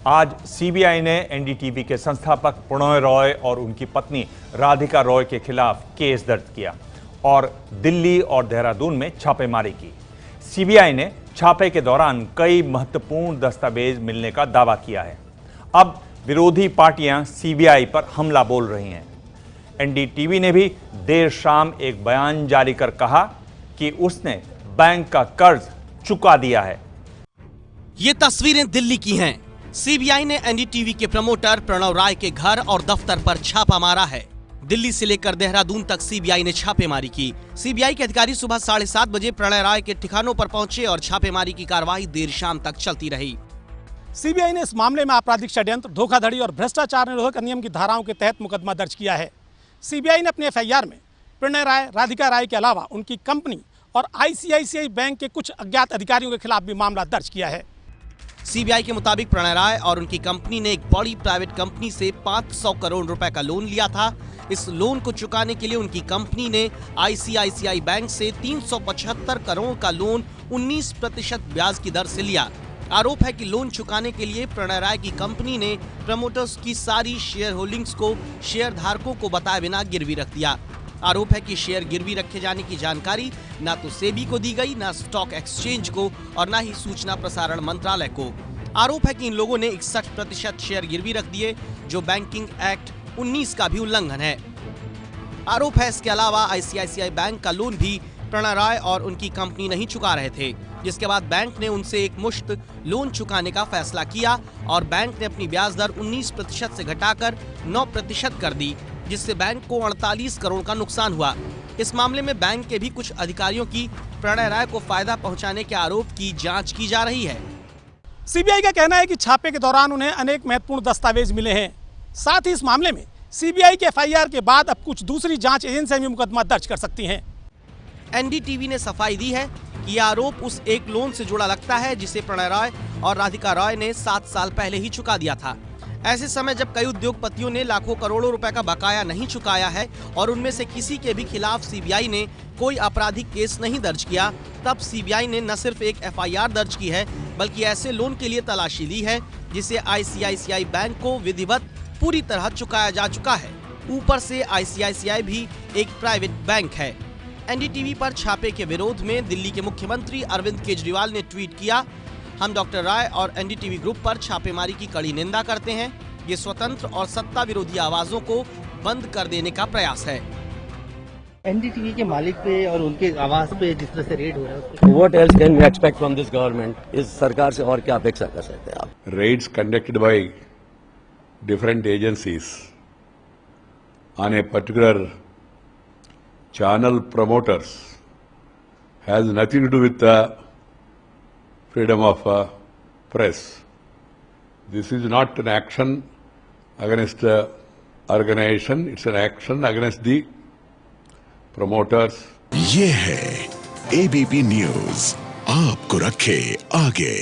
आज सीबीआई ने एनडीटीवी के संस्थापक प्रणय रॉय और उनकी पत्नी राधिका रॉय के खिलाफ केस दर्ज किया और दिल्ली और देहरादून में छापेमारी की। सीबीआई ने छापे के दौरान कई महत्वपूर्ण दस्तावेज मिलने का दावा किया है। अब विरोधी पार्टियां सीबीआई पर हमला बोल रही हैं। एनडीटीवी ने भी देर शाम एक बयान जारी कर कहा कि उसने बैंक का कर्ज चुका दिया है। ये तस्वीरें दिल्ली की हैं। सीबीआई ने एनडीटीवी के प्रमोटर प्रणव राय के घर और दफ्तर पर छापा मारा है। दिल्ली से लेकर देहरादून तक सीबीआई ने छापेमारी की। सीबीआई के अधिकारी सुबह 7:30 बजे प्रणय राय के ठिकानों पर पहुंचे और छापेमारी की कार्रवाई देर शाम तक चलती रही। सीबीआई ने इस मामले में आपराधिक षड्यंत्र, धोखाधड़ी और भ्रष्टाचार निरोधक अधिनियम की धाराओं के तहत मुकदमा दर्ज किया है। सीबीआई ने अपने एफआईआर में प्रणय राय, राधिका राय के अलावा उनकी कंपनी और आईसीआईसीआई बैंक के कुछ अज्ञात अधिकारियों के खिलाफ भी मामला दर्ज किया है। सीबीआई के मुताबिक प्रणय राय और उनकी कंपनी ने एक बड़ी प्राइवेट कंपनी से 500 करोड़ रुपए का लोन लिया था। इस लोन को चुकाने के लिए उनकी कंपनी ने आईसीआईसीआई बैंक से 375 करोड़ का लोन 19% ब्याज की दर से लिया। आरोप है कि लोन चुकाने के लिए प्रणय राय की कंपनी ने प्रमोटर्स की सारी शेयर होल्डिंग्स को शेयर धारकों को बताए बिना गिरवी रख दिया। आरोप है कि शेयर गिरवी रखे जाने की जानकारी ना तो सेबी को दी गई, ना स्टॉक एक्सचेंज को और ना ही सूचना प्रसारण मंत्रालय को। आरोप है कि इन लोगों ने 61% शेयर गिरवी रख दिए, जो बैंकिंग एक्ट 19 का भी उल्लंघन है। आरोप है इसके अलावा आईसीआईसीआई बैंक का लोन भी प्रणय राय और उनकी कंपनी नहीं चुका रहे थे, जिसके बाद बैंक ने उनसे एक मुश्त लोन चुकाने का फैसला किया और बैंक ने अपनी ब्याज दर 19% से घटाकर 9% कर दी, जिससे बैंक को 48 करोड़ का नुकसान हुआ। इस मामले में बैंक के भी कुछ अधिकारियों की प्रणय राय को फायदा पहुंचाने के आरोप की जांच की जा रही है। सीबीआई का कहना है कि छापे के दौरान उन्हें अनेक महत्वपूर्ण दस्तावेज मिले हैं। साथ ही इस मामले में सीबीआई के एफआईआर के बाद अब कुछ दूसरी जांच एजेंसियां भी मुकदमा दर्ज कर सकती हैं। एनडीटीवी ने सफाई दी है कि यह आरोप उस एक लोन से जुड़ा लगता है जिसे प्रणय राय और राधिका रॉय ने 7 साल पहले ही चुका दिया था। ऐसे समय जब कई उद्योगपतियों ने लाखों करोड़ों रुपए का बकाया नहीं चुकाया है और उनमें से किसी के भी खिलाफ सीबीआई ने कोई आपराधिक केस नहीं दर्ज किया, तब सीबीआई ने न सिर्फ एक एफआईआर दर्ज की है बल्कि ऐसे लोन के लिए तलाशी ली है जिसे आईसीआईसीआई बैंक को विधिवत पूरी तरह चुकाया जा चुका है। ऊपर से आईसीआईसीआई भी एक प्राइवेट बैंक है। एनडीटीवी पर छापे के विरोध में दिल्ली के मुख्यमंत्री अरविंद केजरीवाल ने ट्वीट किया, हम डॉक्टर राय और एनडीटीवी ग्रुप पर छापेमारी की कड़ी निंदा करते हैं। ये स्वतंत्र और सत्ता विरोधी आवाजों को बंद कर देने का प्रयास है। एनडीटीवी के मालिक पे और उनके आवास पे जिस तरह से रेड हो रहा है, what else can we expect from this government? इस सरकार से और क्या अपेक्षा कर सकते हैं आप? Raids conducted by different agencies on a particular channel promoters has nothing to do with the freedom of press. This is not an action against the organization, it's an action against the promoters. ये है ABP news, आपको रखे आगे।